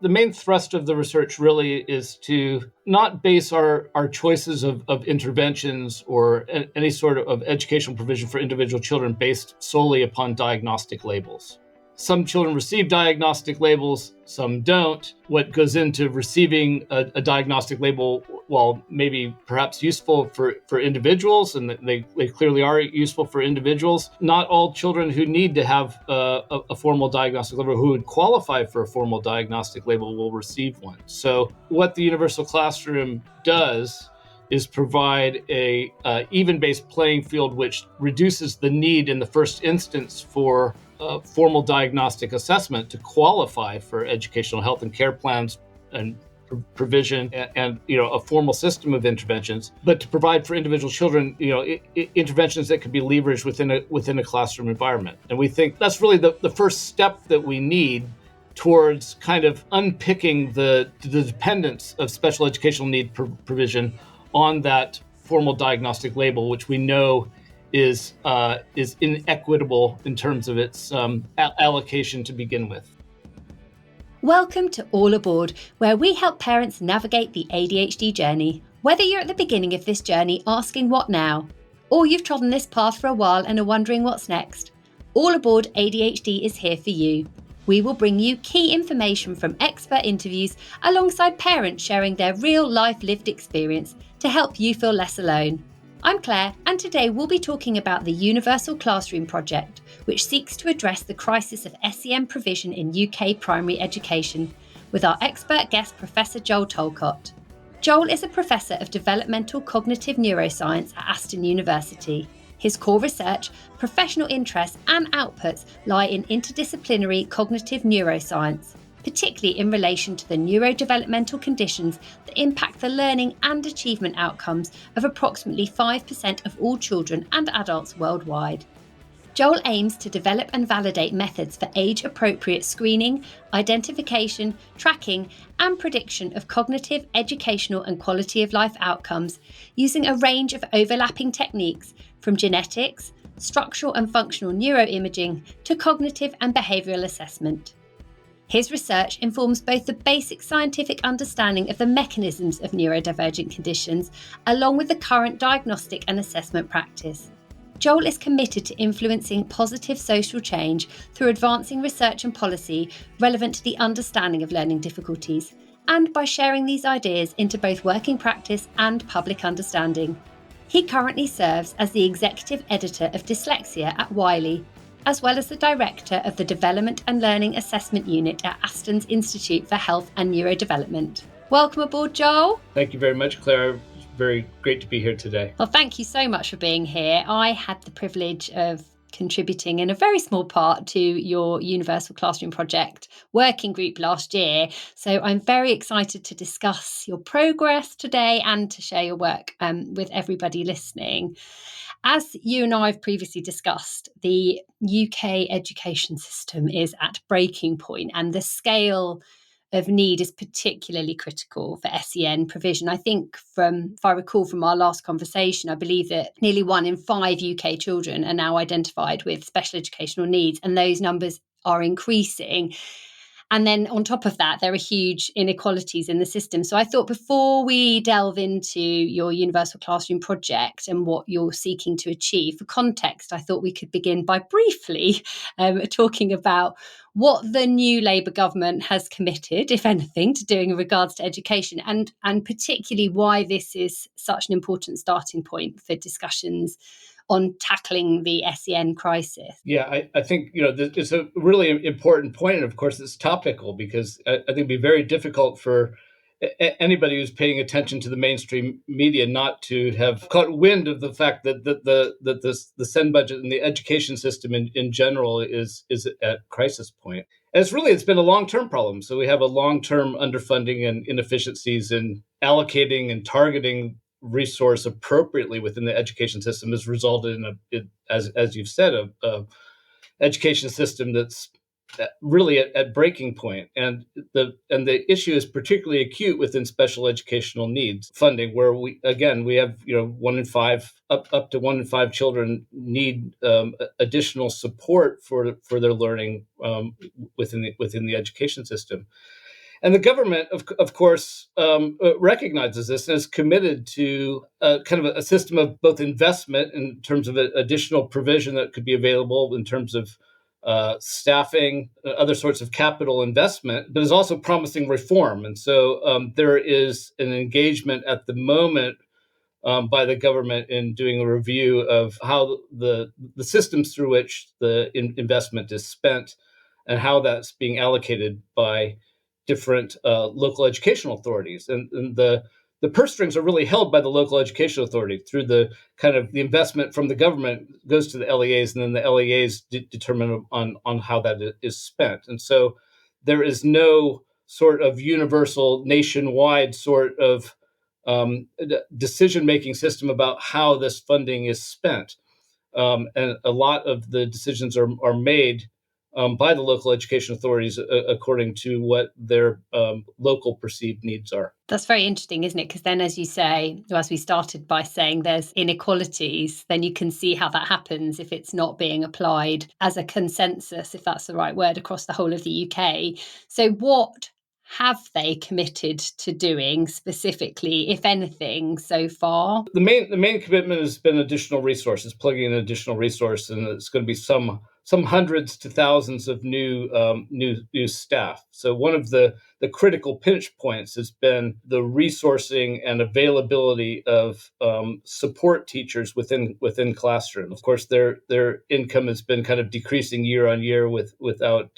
The main thrust of the research really is to not base our choices of interventions or any sort of educational provision for individual children based solely upon diagnostic labels. Some children receive diagnostic labels, some don't. What goes into receiving a diagnostic label, while maybe perhaps useful for individuals, and they clearly are useful for individuals, not all children who need to have a formal diagnostic label, who would qualify for a formal diagnostic label, will receive one. So what the universal classroom does is provide a even-based playing field, which reduces the need in the first instance for formal diagnostic assessment to qualify for educational health and care plans and provision and a formal system of interventions, but to provide for individual children interventions that could be leveraged within a classroom environment. And we think that's really the first step that we need towards kind of unpicking the dependence of special educational need provision on that formal diagnostic label, which we know is inequitable in terms of its allocation to begin with. Welcome to All Aboard, where we help parents navigate the ADHD journey. Whether you're at the beginning of this journey asking what now, or you've trodden this path for a while and are wondering what's next, All Aboard ADHD is here for you. We will bring you key information from expert interviews alongside parents sharing their real-life lived experience to help you feel less alone. I'm Claire, and today we'll be talking about the Universal Classroom Project, which seeks to address the crisis of SEN provision in UK primary education, with our expert guest, Professor Joel Talcott. Joel is a Professor of Developmental Cognitive Neuroscience at Aston University. His core research, professional interests and outputs lie in interdisciplinary cognitive neuroscience, particularly in relation to the neurodevelopmental conditions that impact the learning and achievement outcomes of approximately 5% of all children and adults worldwide. Joel aims to develop and validate methods for age-appropriate screening, identification, tracking, and prediction of cognitive, educational, and quality of life outcomes using a range of overlapping techniques from genetics, structural and functional neuroimaging, to cognitive and behavioural assessment. His research informs both the basic scientific understanding of the mechanisms of neurodivergent conditions, along with the current diagnostic and assessment practice. Joel is committed to influencing positive social change through advancing research and policy relevant to the understanding of learning difficulties, and by sharing these ideas into both working practice and public understanding. He currently serves as the executive editor of Dyslexia at Wiley, as well as the director of the Development and Learning Assessment Unit at Aston's Institute for Health and Neurodevelopment. Welcome aboard, Joel. Thank you very much, Claire. Very great to be here today. Well, thank you so much for being here. I had the privilege of contributing in a very small part to your Universal Classroom Project working group last year. So I'm very excited to discuss your progress today and to share your work with everybody listening. As you and I have previously discussed, the UK education system is at breaking point, and the scale of need is particularly critical for SEN provision. I think if I recall from our last conversation, I believe that nearly 1 in 5 UK children are now identified with special educational needs, and those numbers are increasing. And then on top of that, there are huge inequalities in the system. So I thought before we delve into your Universal Classroom Project and what you're seeking to achieve, for context, I thought we could begin by briefly talking about what the new Labour government has committed, if anything, to doing in regards to education, and particularly why this is such an important starting point for discussions on tackling the SEN crisis. Yeah, I think, it's a really important point. And of course, it's topical because I think it'd be very difficult for anybody who's paying attention to the mainstream media not to have caught wind of the fact that the SEN budget and the education system in general is at crisis point. And it's been a long-term problem. So we have a long-term underfunding and inefficiencies in allocating and targeting resource appropriately within the education system has resulted in as you've said, a education system that's really at breaking point. And the issue is particularly acute within special educational needs funding, where we have 1 in 5 up to 1 in 5 children need additional support for their learning within the education system. And the government, of course, recognizes this and is committed to kind of a system of both investment in terms of additional provision that could be available in terms of staffing, other sorts of capital investment, but is also promising reform. And so there is an engagement at the moment by the government in doing a review of how the systems through which the investment is spent and how that's being allocated by different local educational authorities. And the purse strings are really held by the local educational authority through the kind of the investment from the government goes to the LEAs, and then the LEAs determine on how that is spent. And so there is no sort of universal nationwide sort of decision-making system about how this funding is spent. And a lot of the decisions are made by the local education authorities according to what their local perceived needs are. That's very interesting, isn't it? Because then, as you say, as we started by saying, there's inequalities, then you can see how that happens if it's not being applied as a consensus, if that's the right word, across the whole of the UK. So what have they committed to doing specifically, if anything, so far? The main commitment has been additional resources, plugging in additional resource, and it's going to be some hundreds to thousands of new staff. So one of the critical pinch points has been the resourcing and availability of support teachers within classrooms. Of course, their income has been kind of decreasing year on year without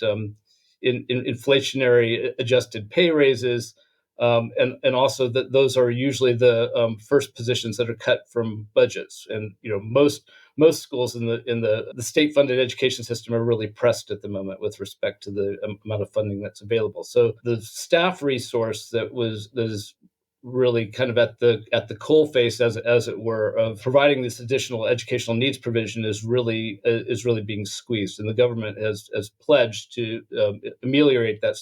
in inflationary adjusted pay raises. And also that those are usually the first positions that are cut from budgets. And most schools in the state-funded education system are really pressed at the moment with respect to the amount of funding that's available. So the staff resource that is really kind of at the coalface, as it were, of providing this additional educational needs provision is really being squeezed, and the government has pledged to ameliorate that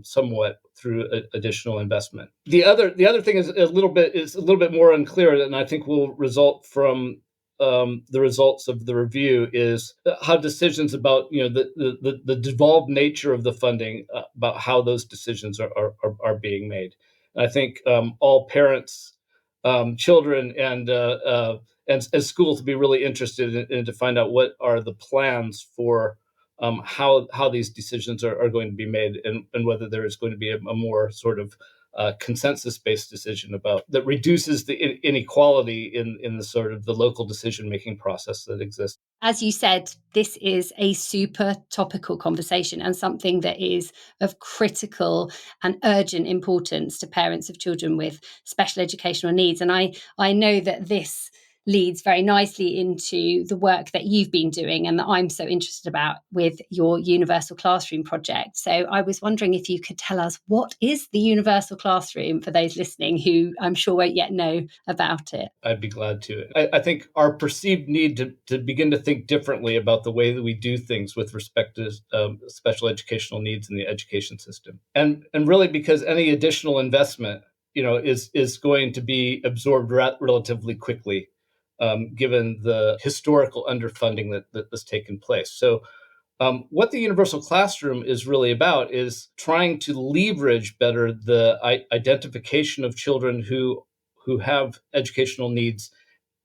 somewhat through additional investment. The other thing is a little bit more unclear, and I think will result from the results of the review, is how decisions about the devolved nature of the funding, about how those decisions are being made. I think all parents, children, and schools will be really interested in to find out what are the plans for how these decisions are going to be made, and whether there is going to be a more sort of consensus-based decision about that reduces the inequality in the sort of the local decision-making process that exists. As you said, this is a super topical conversation and something that is of critical and urgent importance to parents of children with special educational needs. And I know that this leads very nicely into the work that you've been doing and that I'm so interested about with your Universal Classroom project. So I was wondering if you could tell us, what is the Universal Classroom for those listening who I'm sure won't yet know about it? I'd be glad to. I think our perceived need to begin to think differently about the way that we do things with respect to special educational needs in the education system. And really because any additional investment, is going to be absorbed relatively quickly, given the historical underfunding that has taken place. So what the Universal Classroom is really about is trying to leverage better the identification of children who have educational needs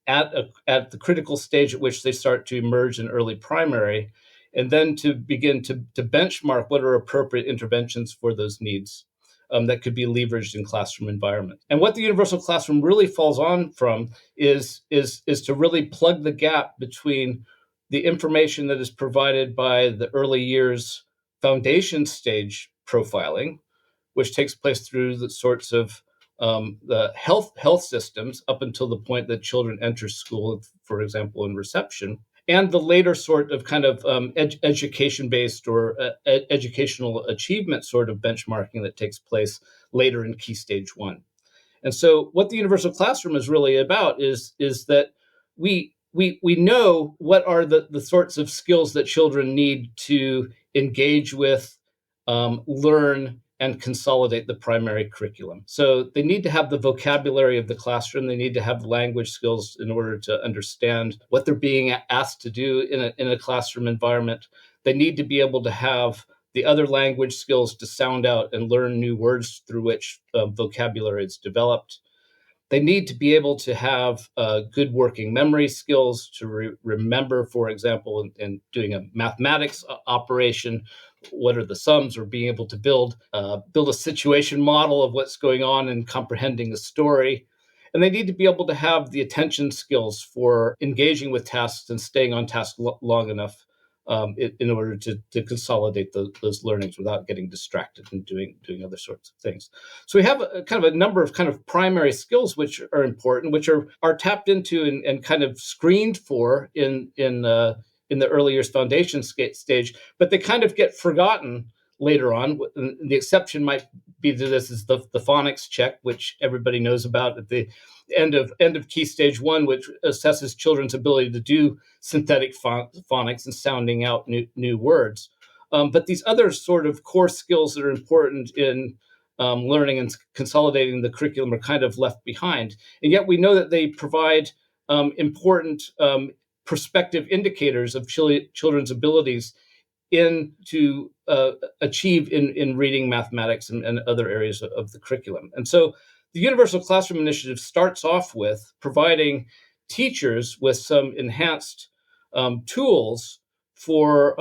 at the critical stage at which they start to emerge in early primary, and then to begin to benchmark what are appropriate interventions for those needs that could be leveraged in classroom environment. And what the Universal Classroom really falls on from is to really plug the gap between the information that is provided by the early years foundation stage profiling, which takes place through the sorts of the health systems up until the point that children enter school, for example, in reception, and the later sort of kind of education-based or educational achievement sort of benchmarking that takes place later in key stage 1. And so what the Universal Classroom is really about is that we know what are the sorts of skills that children need to engage with, learn, and consolidate the primary curriculum. So they need to have the vocabulary of the classroom. They need to have language skills in order to understand what they're being asked to do in a classroom environment. They need to be able to have the other language skills to sound out and learn new words through which vocabulary is developed. They need to be able to have good working memory skills to remember, for example, in doing a mathematics operation, what are the sums, or being able to build a situation model of what's going on and comprehending a story. And they need to be able to have the attention skills for engaging with tasks and staying on task long enough in order to consolidate those learnings without getting distracted and doing other sorts of things. So we have a number of kind of primary skills which are important, which are tapped into and kind of screened for in the early years foundation stage, but they kind of get forgotten later on. The exception might be to this is the phonics check, which everybody knows about at the end of key stage 1, which assesses children's ability to do synthetic phonics and sounding out new words. But these other sort of core skills that are important in learning and consolidating the curriculum are kind of left behind. And yet we know that they provide important prospective indicators of children's abilities to achieve in reading, mathematics, and other areas of the curriculum. And so the Universal Classroom Initiative starts off with providing teachers with some enhanced tools for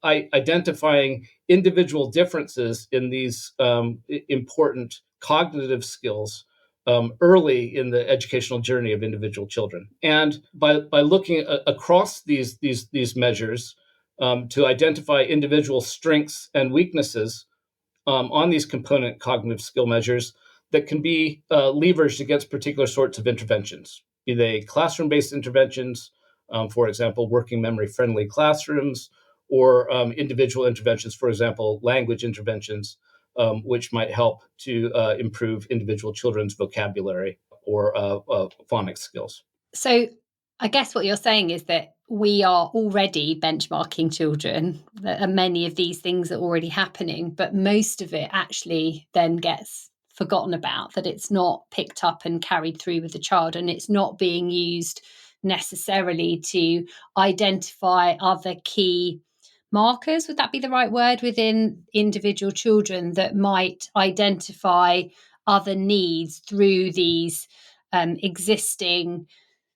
identifying individual differences in these important cognitive skills early in the educational journey of individual children. And by looking across these measures to identify individual strengths and weaknesses on these component cognitive skill measures that can be leveraged against particular sorts of interventions, be they classroom-based interventions, for example, working memory-friendly classrooms, or individual interventions, for example, language interventions, which might help to improve individual children's vocabulary or phonics skills. So I guess what you're saying is that we are already benchmarking children, and many of these things are already happening, but most of it actually then gets forgotten about, that it's not picked up and carried through with the child, and it's not being used necessarily to identify other key markers, would that be the right word, within individual children that might identify other needs through these existing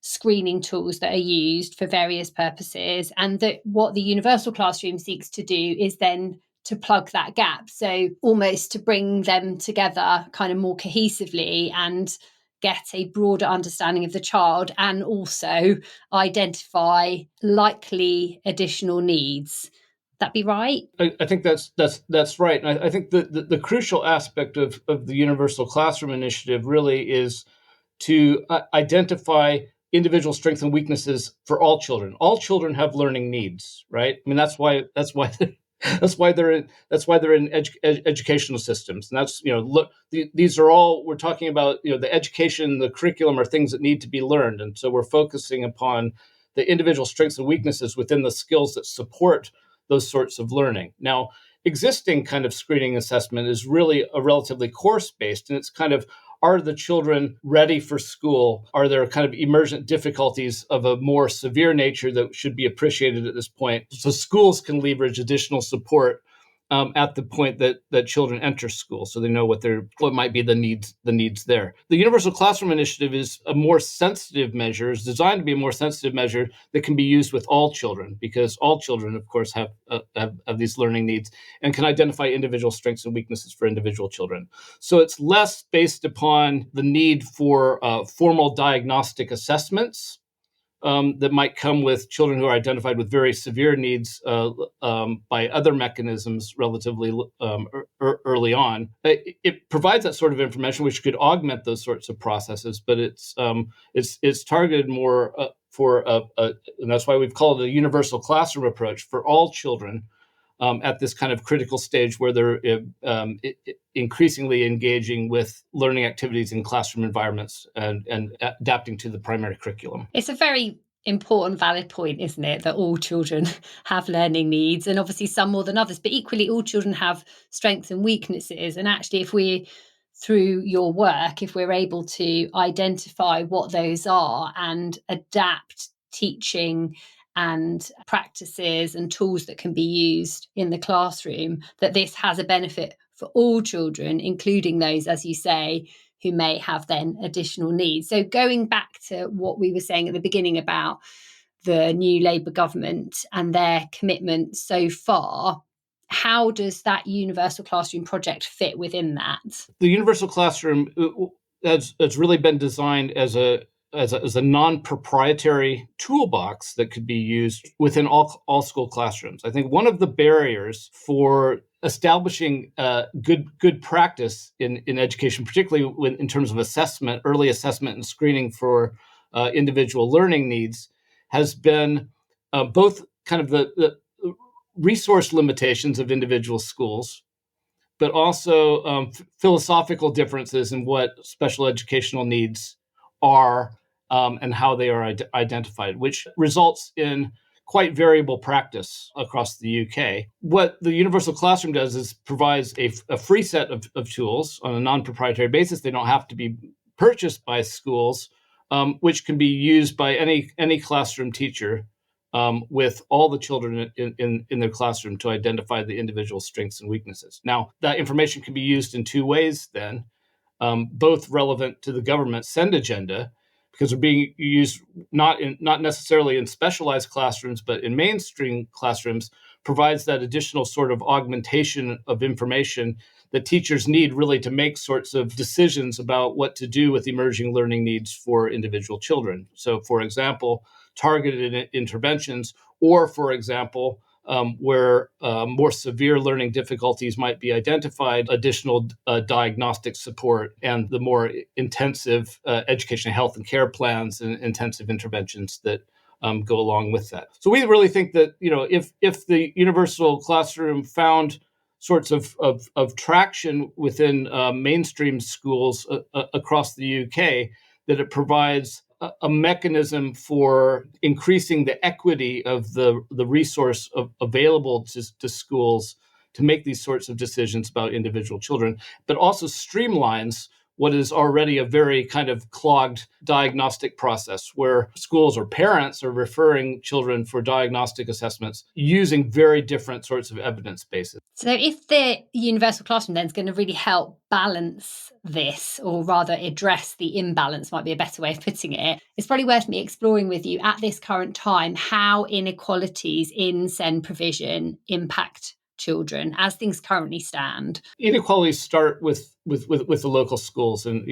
screening tools that are used for various purposes, and that what the universal classroom seeks to do is then to plug that gap. So almost to bring them together kind of more cohesively and get a broader understanding of the child, and also identify likely additional needs. That be right? I think that's right. And I think the crucial aspect of the Universal Classroom Initiative really is to identify individual strengths and weaknesses for all children. All children have learning needs, right? I mean, that's why they're in educational systems. And that's, look, these are all, we're talking about, the education, the curriculum are things that need to be learned. And so we're focusing upon the individual strengths and weaknesses within the skills that support those sorts of learning. Now, existing kind of screening assessment is really a relatively course-based, and it's kind of, are the children ready for school? Are there kind of emergent difficulties of a more severe nature that should be appreciated at this point? So schools can leverage additional support at the point that children enter school, so they know what might be the needs there. The Universal Classroom Initiative is a more sensitive measure, is designed to be a more sensitive measure that can be used with all children, because all children, of course, have these learning needs and can identify individual strengths and weaknesses for individual children. So it's less based upon the need for formal diagnostic assessments that might come with children who are identified with very severe needs by other mechanisms relatively early on. It provides that sort of information which could augment those sorts of processes, but it's targeted more and that's why we've called it a universal classroom approach for all children at this kind of critical stage where they're increasingly engaging with learning activities in classroom environments and adapting to the primary curriculum. It's a very important, valid point, isn't it, that all children have learning needs, and obviously some more than others, but equally all children have strengths and weaknesses. And actually, if we, through your work, if we're able to identify what those are and adapt teaching and practices and tools that can be used in the classroom, that this has a benefit for all children, including those, as you say, who may have then additional needs. So going back to what we were saying at the beginning about the new Labour government and their commitment so far, how does that Universal Classroom project fit within that? The Universal Classroom has really been designed as a non-proprietary toolbox that could be used within all school classrooms. I think one of the barriers for establishing good practice in education, particularly in terms of assessment, early assessment and screening for individual learning needs, has been both kind of the resource limitations of individual schools, but also philosophical differences in what special educational needs are and how they are identified, which results in quite variable practice across the UK. What the Universal Classroom does is provides a free set of tools on a non-proprietary basis. They don't have to be purchased by schools, which can be used by any classroom teacher with all the children in their classroom to identify the individual strengths and weaknesses. Now, that information can be used in two ways then, both relevant to the government's SEN agenda, because they're being used not necessarily in specialized classrooms, but in mainstream classrooms, provides that additional sort of augmentation of information that teachers need really to make sorts of decisions about what to do with emerging learning needs for individual children. So, for example, targeted interventions, or, for example, where more severe learning difficulties might be identified, additional diagnostic support and the more intensive education, health and care plans and intensive interventions that go along with that. So we really think that, if the Universal Classroom found sorts of traction within mainstream schools across the UK, that it provides a mechanism for increasing the equity of the resource available to schools to make these sorts of decisions about individual children, but also streamlines what is already a very kind of clogged diagnostic process where schools or parents are referring children for diagnostic assessments using very different sorts of evidence bases. So if the Universal Classroom then is going to really help balance this, or rather address the imbalance might be a better way of putting it, it's probably worth me exploring with you at this current time how inequalities in SEN provision impact children as things currently stand. Inequalities start with the local schools, and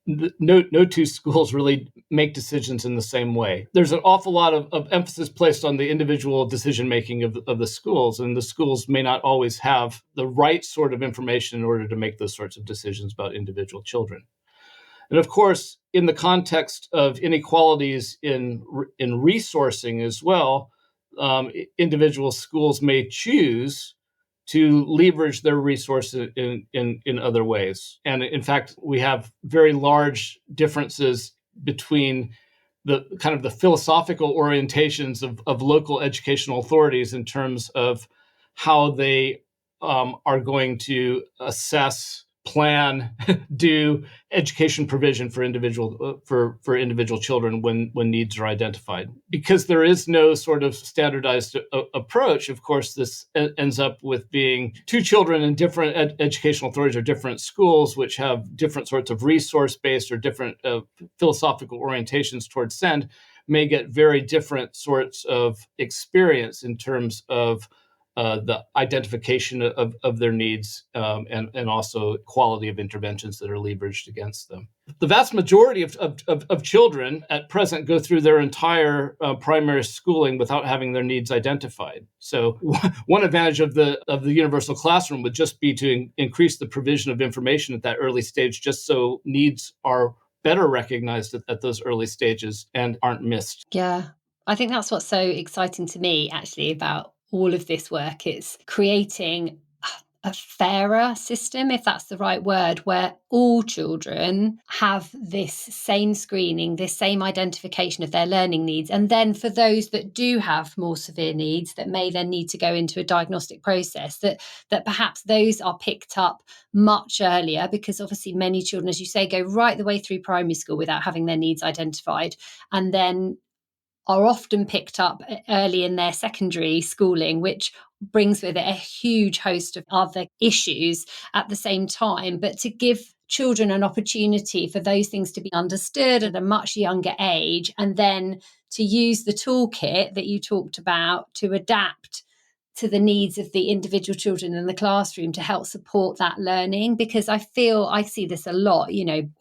no two schools really make decisions in the same way. There's an awful lot of emphasis placed on the individual decision making of the schools, and the schools may not always have the right sort of information in order to make those sorts of decisions about individual children. And of course, in the context of inequalities in resourcing as well, individual schools may choose to leverage their resources in other ways. And in fact, we have very large differences between the kind of the philosophical orientations of local educational authorities in terms of how they are going to assess, plan, do education provision for individual children when needs are identified. Because there is no sort of standardized approach, of course, this ends up with being two children in different educational authorities or different schools, which have different sorts of resource-based or different philosophical orientations towards SEND, may get very different sorts of experience in terms of the identification of their needs and also quality of interventions that are leveraged against them. The vast majority of children at present go through their entire primary schooling without having their needs identified. So one advantage of the Universal Classroom would just be to increase the provision of information at that early stage, just so needs are better recognized at those early stages and aren't missed. Yeah, I think that's what's so exciting to me actually about all of this work. It's creating a fairer system, if that's the right word, where all children have this same screening, this same identification of their learning needs. And then for those that do have more severe needs that may then need to go into a diagnostic process, that perhaps those are picked up much earlier, because obviously many children, as you say, go right the way through primary school without having their needs identified. And then are often picked up early in their secondary schooling, which brings with it a huge host of other issues at the same time. But to give children an opportunity for those things to be understood at a much younger age, and then to use the toolkit that you talked about to adapt to the needs of the individual children in the classroom to help support that learning. Because I feel I see this a lot,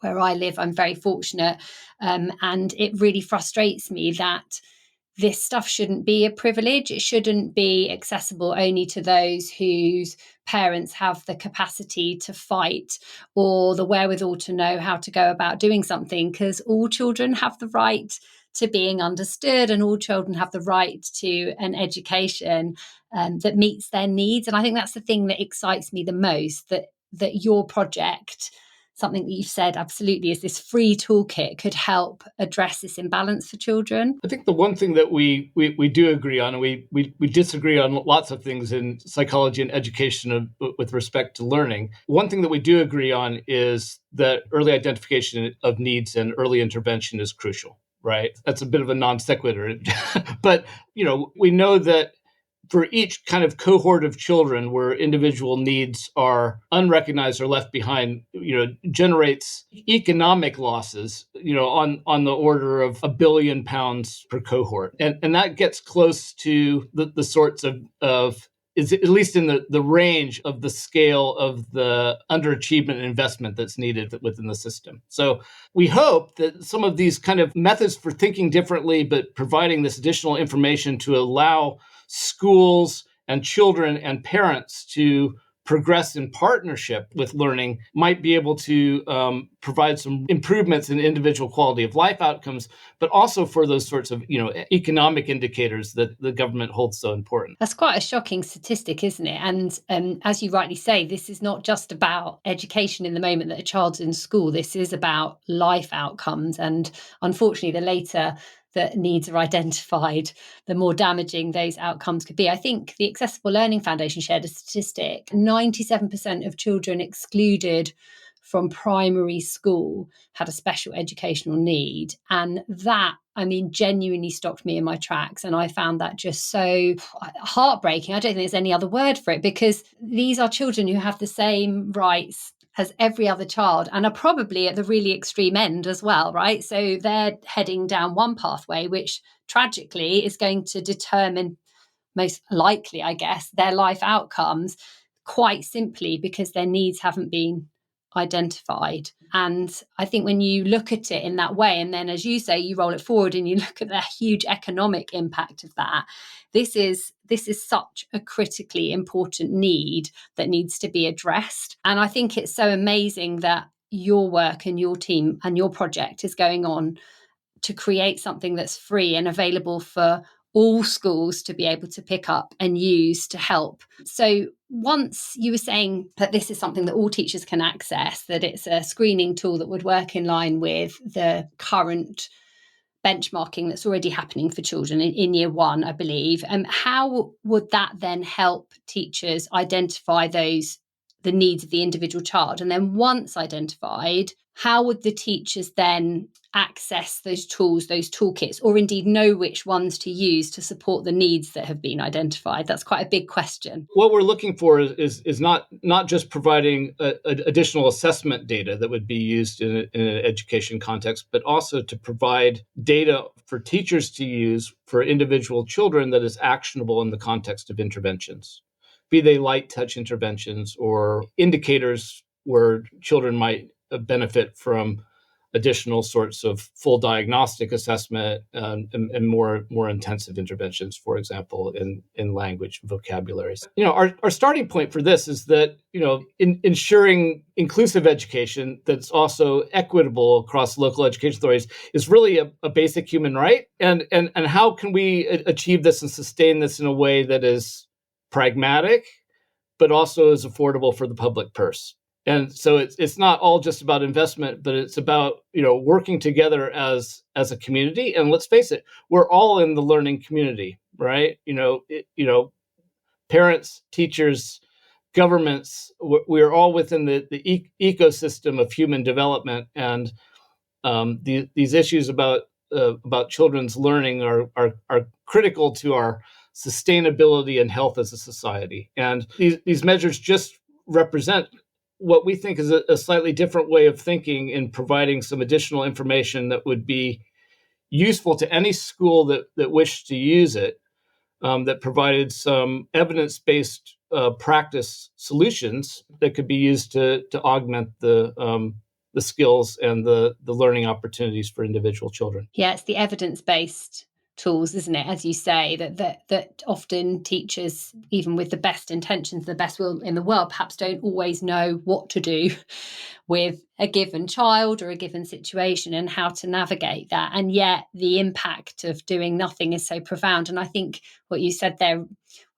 where I live, I'm very fortunate. And it really frustrates me that this stuff shouldn't be a privilege. It shouldn't be accessible only to those whose parents have the capacity to fight or the wherewithal to know how to go about doing something, because all children have the right to being understood, and all children have the right to an education that meets their needs. And I think that's the thing that excites me the most, that your project, something that you've said absolutely, is this free toolkit could help address this imbalance for children. I think the one thing that we do agree on, and we disagree on lots of things in psychology and education with respect to learning. One thing that we do agree on is that early identification of needs and early intervention is crucial, right? That's a bit of a non sequitur. But, we know that for each kind of cohort of children where individual needs are unrecognized or left behind, generates economic losses, on the order of £1 billion per cohort. And that gets close to the sorts of is at least in the range of the scale of the underachievement investment that's needed within the system. So we hope that some of these kind of methods for thinking differently, but providing this additional information to allow schools and children and parents to progress in partnership with learning might be able to provide some improvements in individual quality of life outcomes, but also for those sorts of economic indicators that the government holds so important. That's quite a shocking statistic, isn't it? And as you rightly say, this is not just about education in the moment that a child's in school. This is about life outcomes. And unfortunately, the later that needs are identified, the more damaging those outcomes could be. I think the Accessible Learning Foundation shared a statistic: 97% of children excluded from primary school had a special educational need. And that, genuinely stopped me in my tracks. And I found that just so heartbreaking. I don't think there's any other word for it, because these are children who have the same rights as every other child and are probably at the really extreme end as well, right? So they're heading down one pathway, which tragically is going to determine, most likely, I guess, their life outcomes, quite simply because their needs haven't been identified. And I think when you look at it in that way, and then, as you say, you roll it forward and you look at the huge economic impact of that, this is such a critically important need that needs to be addressed. And I think it's so amazing that your work and your team and your project is going on to create something that's free and available for all schools to be able to pick up and use to help. So once you were saying that this is something that all teachers can access, that it's a screening tool that would work in line with the current benchmarking that's already happening for children in year one, I believe. How would that then help teachers identify the needs of the individual child? And then once identified, how would the teachers then access those tools, those toolkits, or indeed know which ones to use to support the needs that have been identified? That's quite a big question. What we're looking for is not just providing additional assessment data that would be used in an education context, but also to provide data for teachers to use for individual children that is actionable in the context of interventions, be they light touch interventions or indicators where children might benefit from additional sorts of full diagnostic assessment and more intensive interventions, for example, in language and vocabularies. Our starting point for this is that, in ensuring inclusive education that's also equitable across local education authorities is really a basic human right. And how can we achieve this and sustain this in a way that is pragmatic, but also is affordable for the public purse? And so it's not all just about investment, but it's about, working together as a community. And let's face it, we're all in the learning community, right? Parents, teachers, governments, we're all within the ecosystem of human development. And these issues about about children's learning are critical to our sustainability and health as a society. And these measures just represent what we think is a slightly different way of thinking in providing some additional information that would be useful to any school that wished to use it, that provided some evidence-based practice solutions that could be used to augment the skills and the learning opportunities for individual children. Yeah, it's the evidence-based tools, isn't it? As you say, that often teachers, even with the best intentions, the best will in the world, perhaps don't always know what to do with a given child or a given situation and how to navigate that. And yet the impact of doing nothing is so profound. And I think what you said there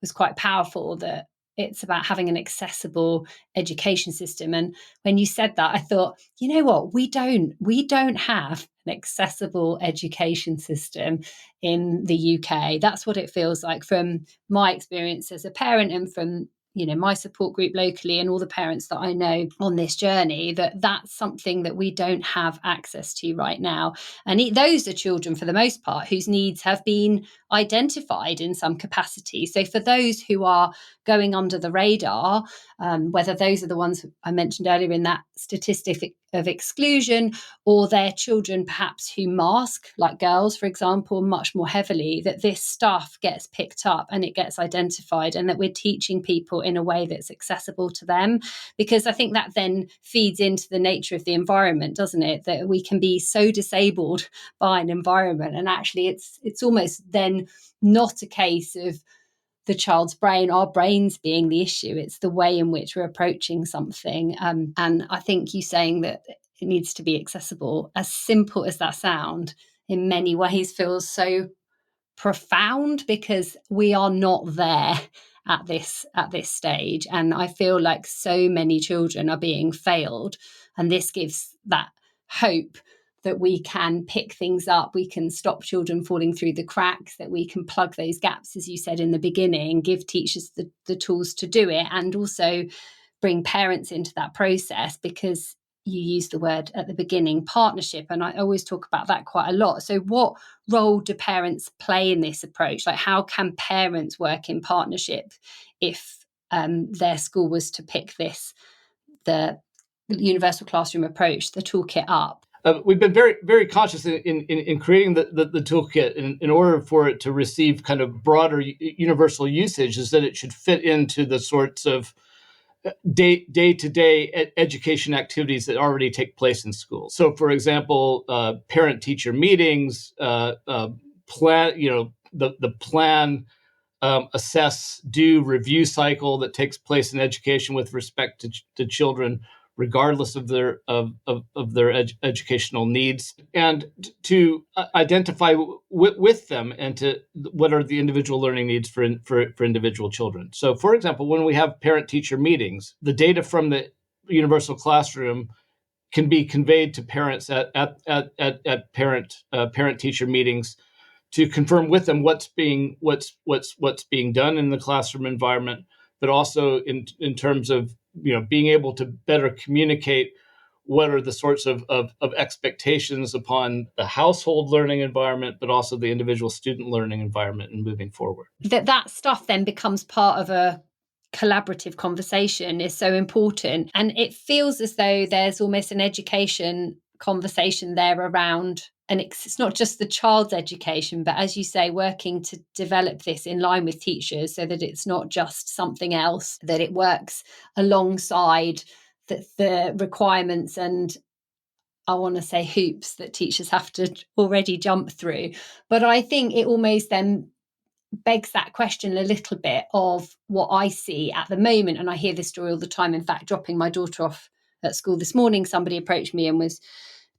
was quite powerful, that it's about having an accessible education system. And when you said that, I thought, you know what, we don't have an accessible education system in the UK. That's what it feels like from my experience as a parent and from my support group locally and all the parents that I know on this journey, that's something that we don't have access to right now. And those are children, for the most part, whose needs have been identified in some capacity. So for those who are going under the radar, whether those are the ones I mentioned earlier in that statistic of exclusion, or their children perhaps who mask, like girls, for example, much more heavily, that this stuff gets picked up and it gets identified, and that we're teaching people in a way that's accessible to them. Because I think that then feeds into the nature of the environment, doesn't it? That we can be so disabled by an environment, and actually it's almost then not a case of the child's brain, our brains being the issue. It's the way in which we're approaching something. And I think you saying that it needs to be accessible, as simple as that sound, in many ways feels so profound, because we are not there at this stage. And I feel like so many children are being failed. And this gives that hope that we can pick things up, we can stop children falling through the cracks, that we can plug those gaps, as you said in the beginning, give teachers the tools to do it, and also bring parents into that process, because you used the word at the beginning, partnership, and I always talk about that quite a lot. So what role do parents play in this approach? Like, how can parents work in partnership if their school was to pick the universal classroom approach, the toolkit up? We've been very, very conscious in creating the toolkit in order for it to receive kind of broader universal usage, is that it should fit into the sorts of day-to-day education activities that already take place in schools. So, for example, parent-teacher meetings, plan, the plan, assess, do, review cycle that takes place in education with respect to children, regardless of their educational needs, and to identify with them and to what are the individual learning needs for individual children. So, for example, when we have parent-teacher meetings, the data from the universal classroom can be conveyed to parents at parent-teacher meetings to confirm with them what's being done in the classroom environment, but also in terms of being able to better communicate what are the sorts of expectations upon the household learning environment, but also the individual student learning environment and moving forward. That stuff then becomes part of a collaborative conversation is so important. And it feels as though there's almost an education conversation there around, and it's not just the child's education, but as you say, working to develop this in line with teachers so that it's not just something else, that it works alongside the requirements and, I want to say, hoops that teachers have to already jump through. But I think it almost then begs that question a little bit of what I see at the moment. And I hear this story all the time. In fact, dropping my daughter off at school this morning, somebody approached me and was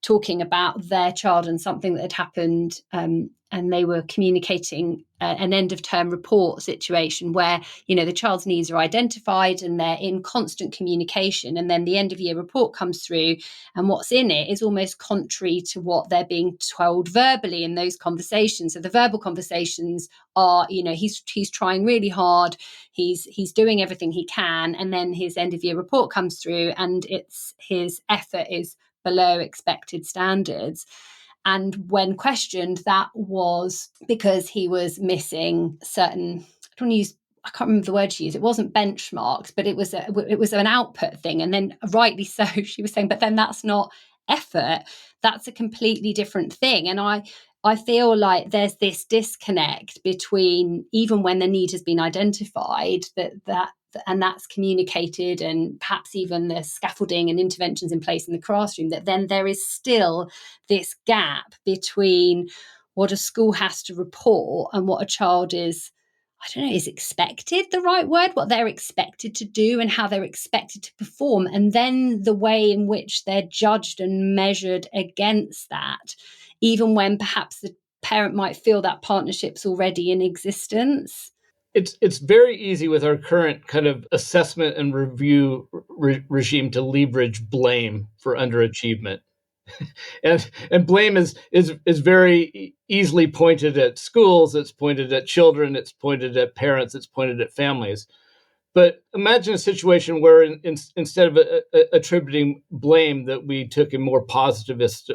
talking about their child and something that had happened, and they were communicating an end of term report situation where the child's needs are identified and they're in constant communication, and then the end of year report comes through and what's in it is almost contrary to what they're being told verbally in those conversations. So the verbal conversations are, he's trying really hard, he's doing everything he can, and then his end of year report comes through and his effort is below expected standards. And when questioned, that was because he was missing certain, I can't remember the word she used. It wasn't benchmarks, but it was an output thing. And then rightly so, she was saying, but then that's not effort. That's a completely different thing. And I feel like there's this disconnect between, even when the need has been identified, and that's communicated, and perhaps even the scaffolding and interventions in place in the classroom, that then there is still this gap between what a school has to report and what a child is, I don't know, is expected the right word, what they're expected to do and how they're expected to perform, and then the way in which they're judged and measured against that, even when perhaps the parent might feel that partnership's already in existence. It's very easy with our current kind of assessment and review regime to leverage blame for underachievement. and blame is very easily pointed at schools, it's pointed at children, it's pointed at parents, it's pointed at families. But imagine a situation where instead of attributing blame, that we took a more positivist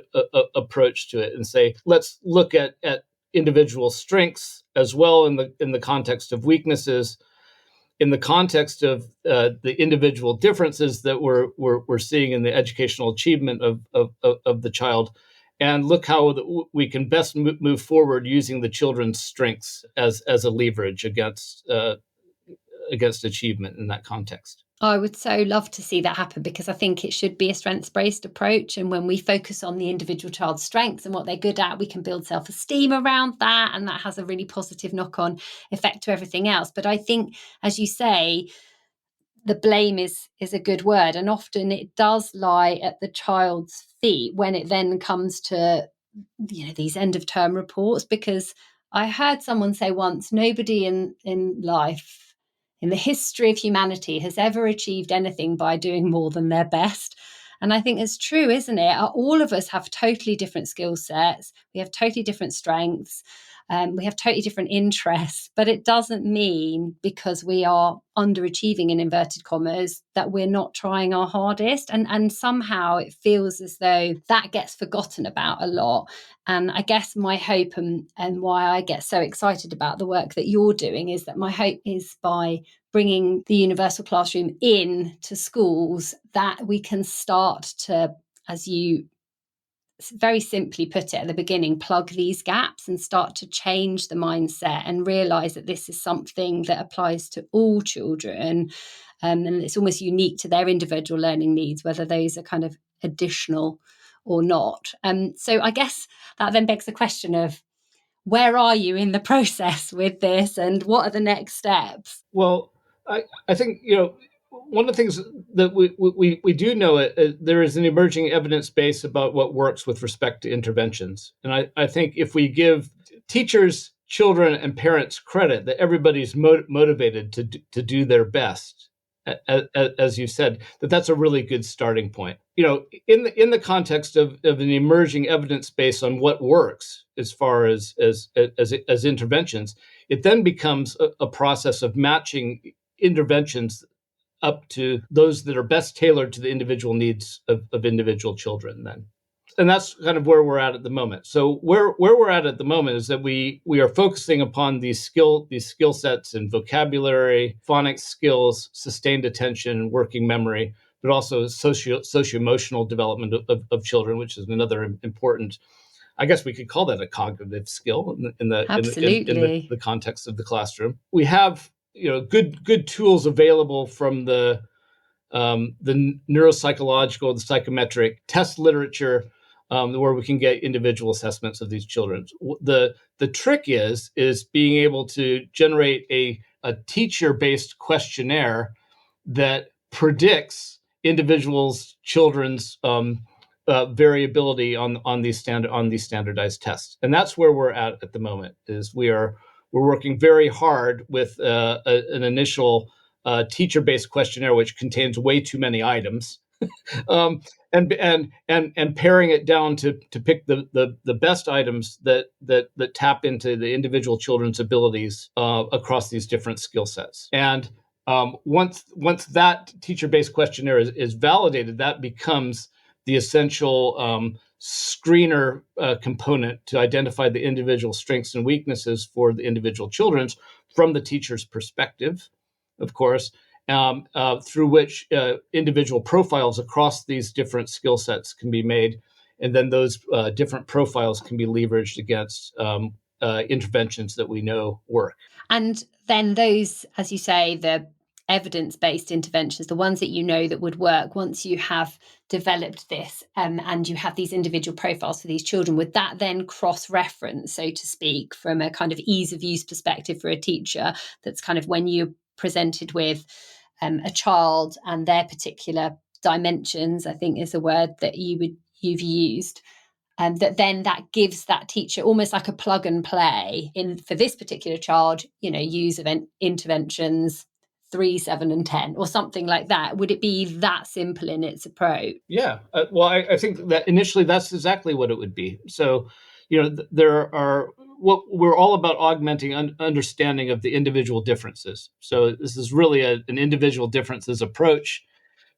approach to it and say, let's look at individual strengths as well in the context of weaknesses, in the context of the individual differences that we're seeing in the educational achievement of the child, and look how we can best move forward using the children's strengths as a leverage against achievement in that context. I would so love to see that happen, because I think it should be a strengths-based approach. And when we focus on the individual child's strengths and what they're good at, we can build self-esteem around that. And that has a really positive knock-on effect to everything else. But I think, as you say, the blame is a good word. And often it does lie at the child's feet when it then comes to, these end-of-term reports. Because I heard someone say once, nobody in life, in the history of humanity, has ever achieved anything by doing more than their best. And I think it's true, isn't it? All of us have totally different skill sets. We have totally different strengths. We have totally different interests. But it doesn't mean, because we are underachieving in inverted commas, that we're not trying our hardest. And somehow it feels as though that gets forgotten about a lot. And I guess my hope and why I get so excited about the work that you're doing is that my hope is, by bringing the universal classroom in to schools, that we can start to, as you very simply put it at the beginning, plug these gaps and start to change the mindset and realise that this is something that applies to all children, and it's almost unique to their individual learning needs, whether those are kind of additional or not. So I guess that then begs the question of, where are you in the process with this, and what are the next steps? Well, I think, one of the things that we do know, there is an emerging evidence base about what works with respect to interventions. And I think if we give teachers, children, and parents credit that everybody's motivated to do their best, as you said, that's a really good starting point. In the context of an emerging evidence base on what works as far as interventions, it then becomes a process of matching interventions up to those that are best tailored to the individual needs of individual children then. And that's kind of where we're at the moment. So where we're at the moment is that we are focusing upon these skill sets in vocabulary, phonics skills, sustained attention, working memory, but also socio-emotional development of children, which is another important, I guess we could call that a cognitive skill in the context of the classroom. We have good tools available from the neuropsychological, the psychometric test literature, where we can get individual assessments of these children. The trick is being able to generate a teacher-based questionnaire that predicts children's variability on these standardized tests, and that's where we're at the moment. Is we're working very hard with an initial teacher-based questionnaire, which contains way too many items, and paring it down to pick the best items that tap into the individual children's abilities across these different skill sets. And once that teacher-based questionnaire is validated, that becomes the essential screener component to identify the individual strengths and weaknesses for the individual children from the teacher's perspective, of course, through which individual profiles across these different skill sets can be made. And then those different profiles can be leveraged against interventions that we know work. And then those, as you say, the evidence-based interventions, the ones that you know that would work, once you have developed this and you have these individual profiles for these children, would that then cross-reference, so to speak, from a kind of ease of use perspective for a teacher? That's kind of when you're presented with a child and their particular dimensions, I think is a word that you've used. That gives that teacher almost like a plug and play in for this particular child, use event interventions 3, 7, and 10 or something like that. Would it be that simple in its approach? Yeah. Well, I think that initially that's exactly what it would be. So, we're all about augmenting understanding of the individual differences. So this is really an individual differences approach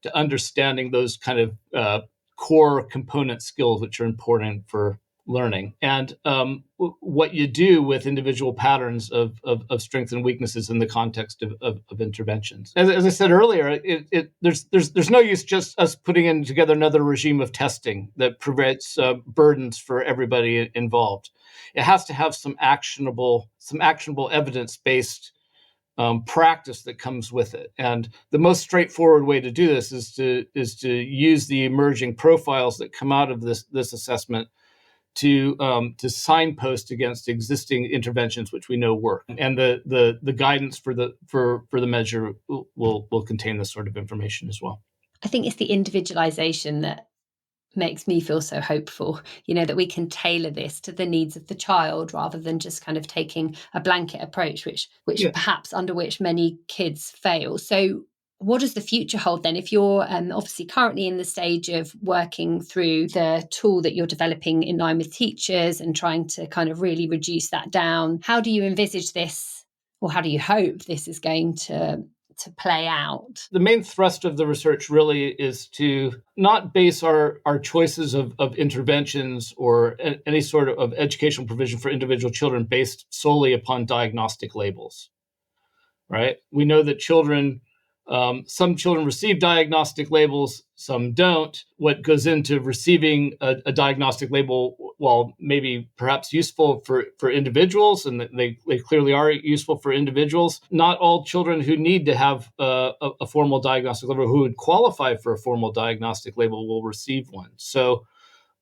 to understanding those kind of core component skills which are important for learning. And what you do with individual patterns of strengths and weaknesses in the context of interventions. As I said earlier, there's no use just us putting in together another regime of testing that prevents burdens for everybody involved. It has to have some actionable evidence-based practice that comes with it. And the most straightforward way to do this is to use the emerging profiles that come out of this assessment to signpost against existing interventions which we know work. And the guidance for the measure will contain this sort of information as well. I think it's the individualization that makes me feel so hopeful, that we can tailor this to the needs of the child rather than just kind of taking a blanket approach, which perhaps under which many kids fail. So what does the future hold then? If you're obviously currently in the stage of working through the tool that you're developing in line with teachers and trying to kind of really reduce that down, how do you envisage this, or how do you hope this is going to play out? The main thrust of the research really is to not base our choices of interventions or any sort of educational provision for individual children based solely upon diagnostic labels, right? We know that some children receive diagnostic labels, some don't. What goes into receiving a diagnostic label, while maybe perhaps useful for individuals, and they clearly are useful for individuals, not all children who need to have a formal diagnostic label, who would qualify for a formal diagnostic label, will receive one. So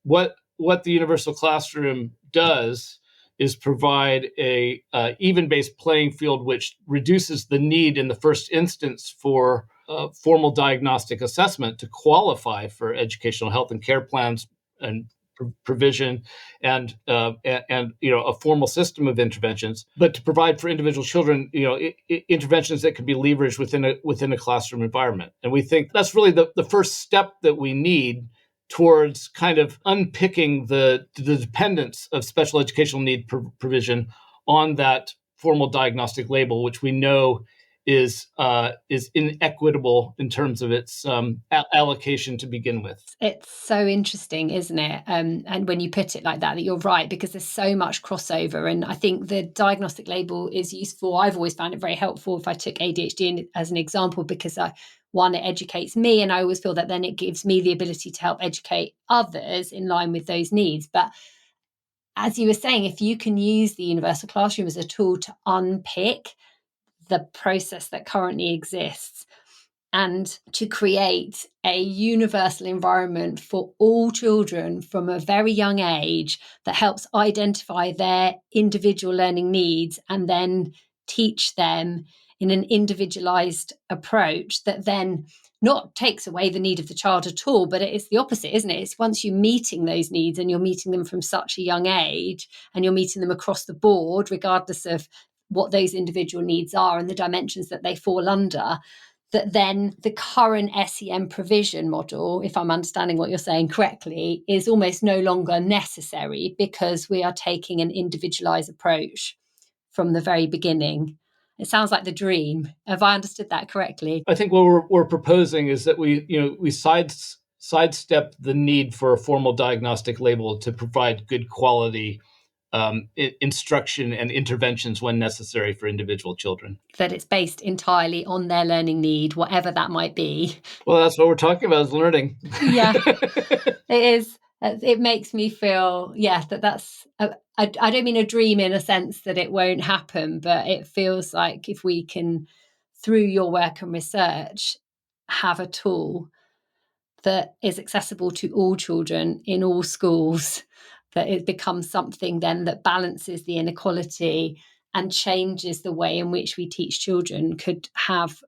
what the universal classroom does is provide a even-based playing field, which reduces the need in the first instance for formal diagnostic assessment to qualify for educational health and care plans and provision and a formal system of interventions, but to provide for individual children interventions that can be leveraged within a classroom environment. And we think that's really the first step that we need towards kind of unpicking the dependence of special educational need provision on that formal diagnostic label, which we know is inequitable in terms of its allocation to begin with. It's so interesting, isn't it? And when you put it like that you're right, because there's so much crossover. And I think the diagnostic label is useful. I've always found it very helpful if I took ADHD as an example, because it educates me, and I always feel that then it gives me the ability to help educate others in line with those needs. But as you were saying, if you can use the universal classroom as a tool to unpick the process that currently exists and to create a universal environment for all children from a very young age that helps identify their individual learning needs and then teach them in an individualized approach that then not takes away the need of the child at all, but it's the opposite, isn't it? It's once you're meeting those needs and you're meeting them from such a young age and you're meeting them across the board, regardless of what those individual needs are and the dimensions that they fall under, that then the current SEN provision model, if I'm understanding what you're saying correctly, is almost no longer necessary because we are taking an individualized approach from the very beginning. It sounds like the dream. Have I understood that correctly? I think what we're proposing is that we sidestep the need for a formal diagnostic label to provide good quality instruction and interventions when necessary for individual children. That it's based entirely on their learning need, whatever that might be. Well, that's what we're talking about, is learning. Yeah, it is. It makes me feel, that's, I don't mean a dream in a sense that it won't happen, but it feels like if we can, through your work and research, have a tool that is accessible to all children in all schools, that it becomes something then that balances the inequality and changes the way in which we teach children, could have,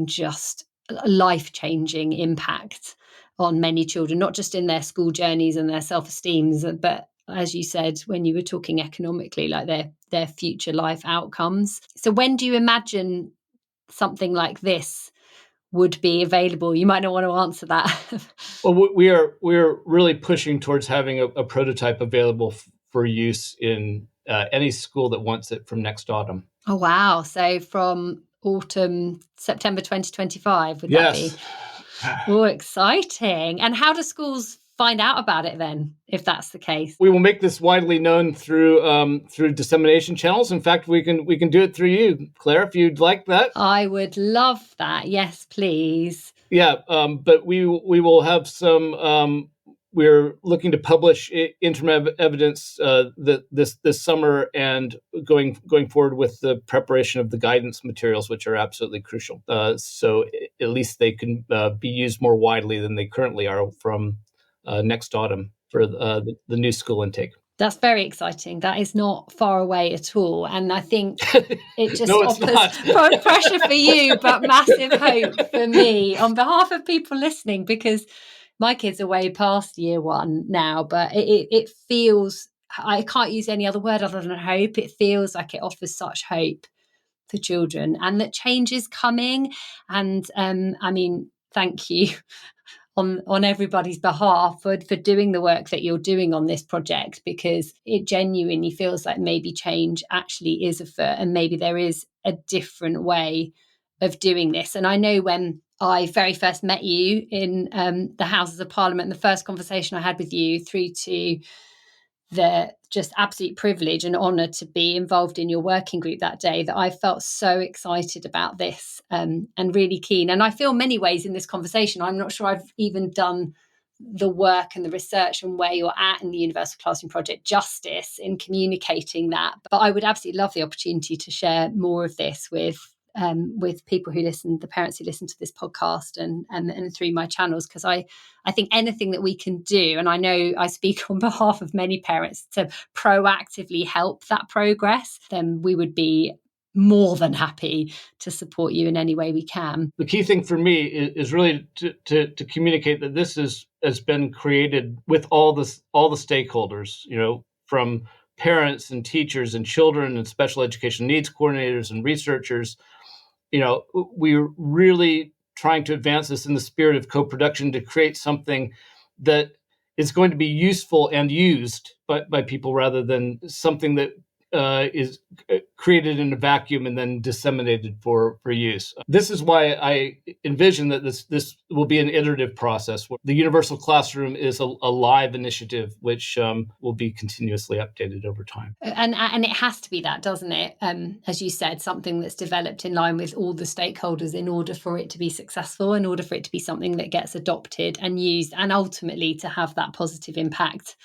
just a life-changing impact on many children, not just in their school journeys and their self-esteems, but as you said, when you were talking economically, like their future life outcomes. So when do you imagine something like this would be available? You might not want to answer that. Well, we're really pushing towards having a prototype available for use in any school that wants it from next autumn. Oh, wow. So from September 2025, would that be? Oh, exciting. And how do schools find out about it then, if that's the case? We will make this widely known through dissemination channels. In fact, we can do it through you, Claire, if you'd like that. I would love that. Yes, please. Yeah, but we will have some. We're looking to publish interim evidence this summer, and going forward with the preparation of the guidance materials, which are absolutely crucial. So at least they can be used more widely than they currently are from next autumn for the new school intake. That's very exciting. That is not far away at all. And I think it just offers pressure for you, but massive hope for me on behalf of people listening, because my kids are way past year one now, but it feels, I can't use any other word other than hope. It feels like it offers such hope for children, and that change is coming. And thank you on everybody's behalf for doing the work that you're doing on this project, because it genuinely feels like maybe change actually is afoot, and maybe there is a different way of doing this. And I know when I very first met you in the Houses of Parliament, the first conversation I had with you, through to the just absolute privilege and honour to be involved in your working group that day, that I felt so excited about this and really keen. And I feel many ways in this conversation, I'm not sure I've even done the work and the research and where you're at in the Universal Classroom Project justice in communicating that. But I would absolutely love the opportunity to share more of this with people who listen, the parents who listen to this podcast, and through my channels, because I think anything that we can do, and I know I speak on behalf of many parents, to proactively help that progress, then we would be more than happy to support you in any way we can. The key thing for me is really to communicate that this has been created with all the stakeholders, from parents and teachers and children and special education needs coordinators and researchers. We're really trying to advance this in the spirit of co-production to create something that is going to be useful and used by people, rather than something that is created in a vacuum and then disseminated for use. This is why I envision that this will be an iterative process. The Universal Classroom is a live initiative, which will be continuously updated over time. And it has to be that, doesn't it? As you said, something that's developed in line with all the stakeholders in order for it to be successful, in order for it to be something that gets adopted and used, and ultimately to have that positive impact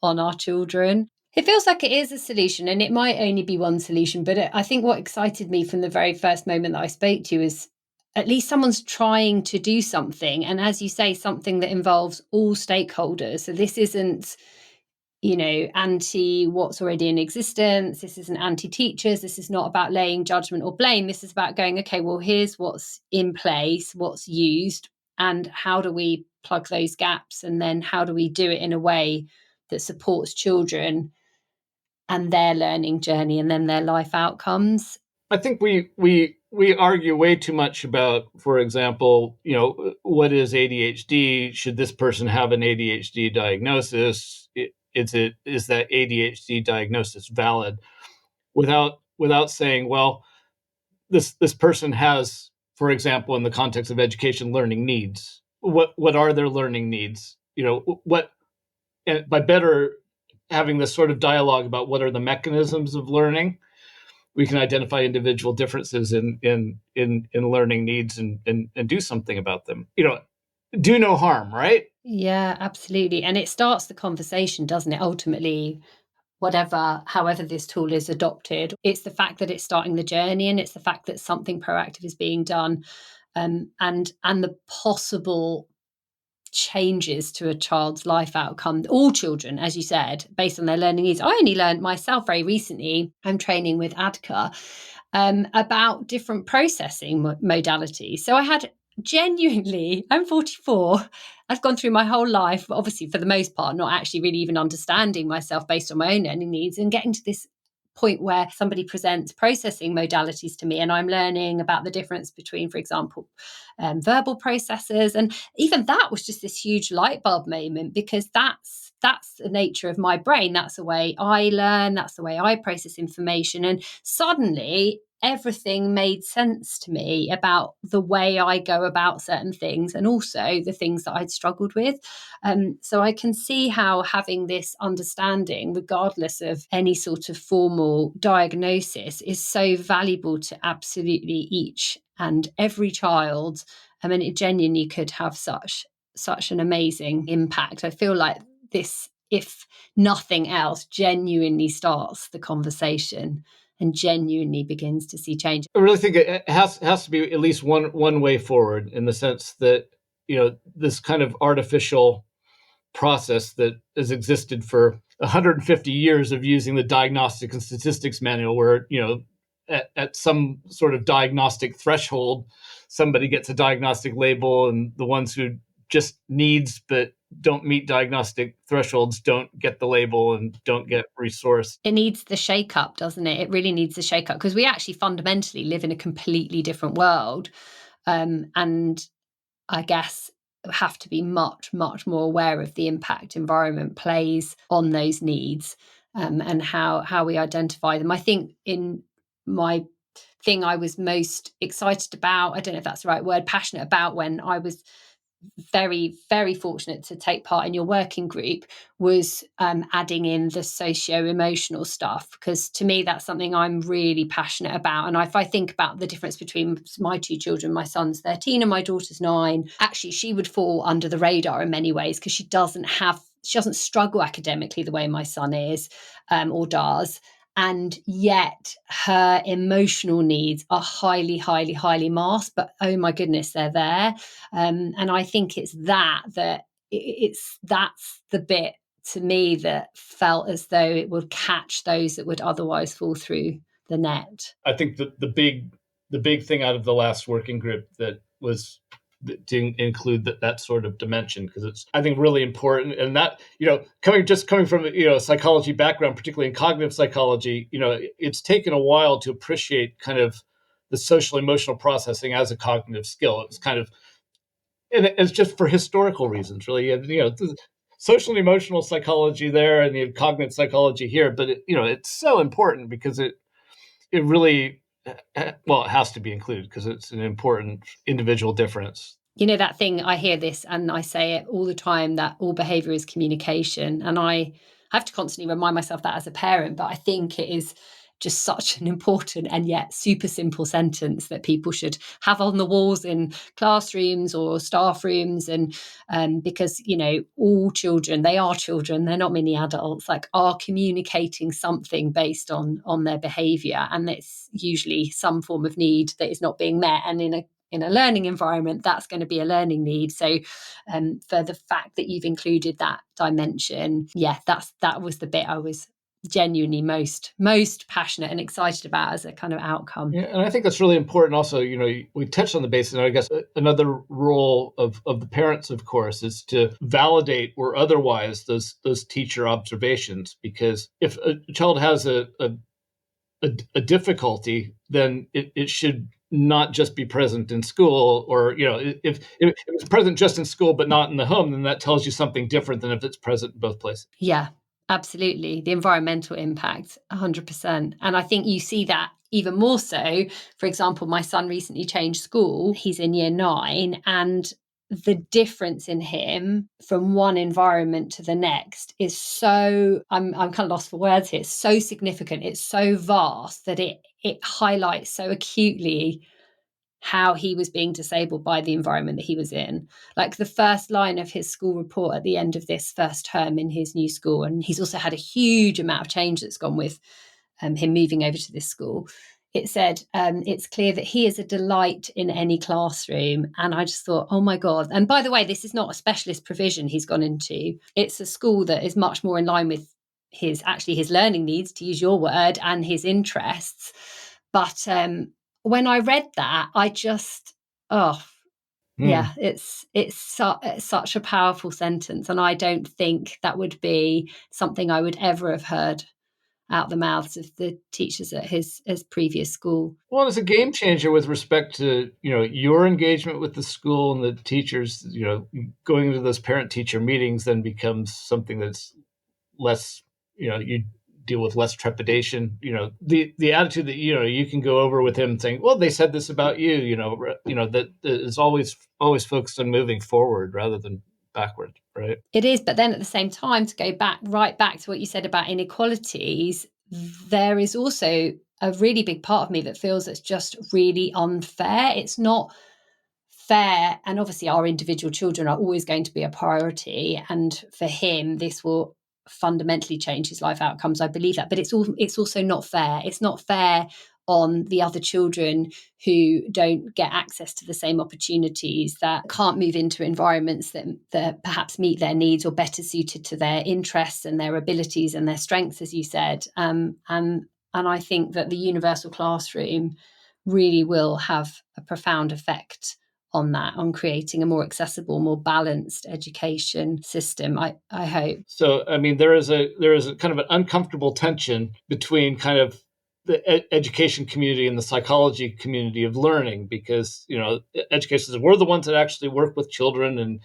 on our children. It feels like it is a solution, and it might only be one solution, but I think what excited me from the very first moment that I spoke to you is at least someone's trying to do something. And as you say, something that involves all stakeholders. So this isn't, anti what's already in existence. This isn't anti-teachers. This is not about laying judgment or blame. This is about going, okay, well, here's what's in place, what's used, and how do we plug those gaps? And then how do we do it in a way that supports children and their learning journey and then their life outcomes? I think we argue way too much about, for example, what is ADHD? Should this person have an ADHD diagnosis? Is that ADHD diagnosis valid? Without saying, well, this person has, for example, in the context of education, learning needs, what are their learning needs? And by better having this sort of dialogue about what are the mechanisms of learning, we can identify individual differences in learning needs and do something about them. Do no harm, right? Yeah, absolutely. And it starts the conversation, doesn't it? Ultimately, however this tool is adopted, it's the fact that it's starting the journey, and it's the fact that something proactive is being done, and the possible changes to a child's life outcome. All children, as you said, based on their learning needs. I only learned myself very recently, I'm training with ADCA, about different processing modalities. So I had genuinely, I'm 44, I've gone through my whole life, obviously for the most part, not actually really even understanding myself based on my own learning needs, and getting to this point where somebody presents processing modalities to me, and I'm learning about the difference between, for example, verbal processors. And even that was just this huge light bulb moment, because that's the nature of my brain. That's the way I learn. That's the way I process information. And suddenly everything made sense to me about the way I go about certain things, and also the things that I'd struggled with. So I can see how having this understanding, regardless of any sort of formal diagnosis, is so valuable to absolutely each and every child. I mean, it genuinely could have such an amazing impact. I feel like this, if nothing else, genuinely starts the conversation and genuinely begins to see change. I really think it has to be at least one way forward, in the sense that this kind of artificial process that has existed for 150 years of using the Diagnostic and Statistics Manual, where at some sort of diagnostic threshold, somebody gets a diagnostic label, and the ones who just needs but don't meet diagnostic thresholds don't get the label and don't get resourced. It needs the shake-up, doesn't it? It really needs the shake-up, because we actually fundamentally live in a completely different world, and I guess have to be much, much more aware of the impact environment plays on those needs, and how we identify them. I think in my thing I was most excited about, I don't know if that's the right word, passionate about, when I was very, very fortunate to take part in your working group, was adding in the socio-emotional stuff, because to me that's something I'm really passionate about. And if I think about the difference between my two children, my son's 13 and my daughter's 9, actually she would fall under the radar in many ways, because she doesn't struggle academically the way my son is, or does. And yet her emotional needs are highly, highly, highly masked, but oh my goodness, they're there. And I think it's that's the bit to me that felt as though it would catch those that would otherwise fall through the net. I think the big thing out of the last working group that was to include that sort of dimension, because it's, I think, really important. And that, coming from a psychology background, particularly in cognitive psychology, it's taken a while to appreciate kind of the social emotional processing as a cognitive skill. It's kind of, and it's just for historical reasons, really. And, social and emotional psychology there, and the cognitive psychology here, but it's so important because it really, well, it has to be included because it's an important individual difference. That thing, I hear this and I say it all the time, that all behavior is communication. And I have to constantly remind myself that as a parent, but I think it is just such an important and yet super simple sentence that people should have on the walls in classrooms or staff rooms. And because, all children, they are children, they're not mini adults, are communicating something based on their behavior. And it's usually some form of need that is not being met. And in a learning environment, that's going to be a learning need. So for the fact that you've included that dimension, that was the bit I was genuinely most passionate and excited about as a kind of outcome. Yeah, and I think that's really important also. We touched on the basics, and I guess another role of the parents, of course, is to validate or otherwise those teacher observations, because if a child has a difficulty, then it should not just be present in school, or if it's present just in school but not in the home, then that tells you something different than if it's present in both places. Yeah, absolutely. The environmental impact, 100%. And I think you see that even more so. For example, my son recently changed school. He's in year 9, and the difference in him from one environment to the next is so, I'm kind of lost for words here, so significant, it's so vast that it highlights so acutely how he was being disabled by the environment that he was in. Like the first line of his school report at the end of this first term in his new school, and he's also had a huge amount of change that's gone with him moving over to this school. It said, it's clear that he is a delight in any classroom. And I just thought, oh my God. And by the way, this is not a specialist provision he's gone into. It's a school that is much more in line with his learning needs, to use your word, and his interests. But when I read that, I just, yeah, it's such a powerful sentence. And I don't think that would be something I would ever have heard out the mouths of the teachers at his previous school. Well, it's a game changer with respect to, your engagement with the school and the teachers, going into those parent-teacher meetings then becomes something that's less, you deal with less trepidation. The attitude that you can go over with him saying, well, they said this about you, that is always focused on moving forward rather than backward, right? It is, but then at the same time, to go right back to what you said about inequalities, there is also a really big part of me that feels it's just really unfair. It's not fair, and obviously our individual children are always going to be a priority, and for him this will fundamentally change his life outcomes. I believe that, but it's also not fair. It's not fair on the other children who don't get access to the same opportunities, that can't move into environments that perhaps meet their needs or better suited to their interests and their abilities and their strengths, as you said. And I think that the universal classroom really will have a profound effect on that, on creating a more accessible, more balanced education system, I hope. So, I mean, there is a kind of an uncomfortable tension between kind of the education community and the psychology community of learning, because, educators, we're the ones that actually work with children, and,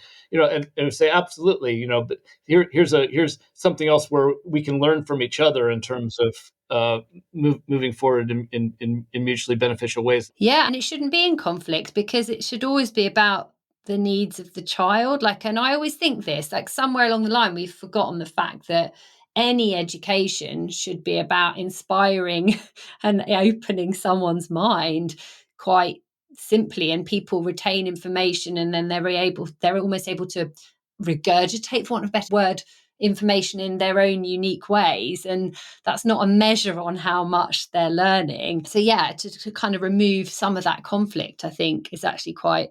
and say, absolutely, but here's something else where we can learn from each other in terms of moving forward in mutually beneficial ways. Yeah, and it shouldn't be in conflict, because it should always be about the needs of the child. And I always think this, somewhere along the line, we've forgotten the fact that any education should be about inspiring and opening someone's mind quite simply, and people retain information, and then they're almost able to regurgitate, for want of a better word, information in their own unique ways, and that's not a measure on how much they're learning. So yeah, to kind of remove some of that conflict, I think, is actually quite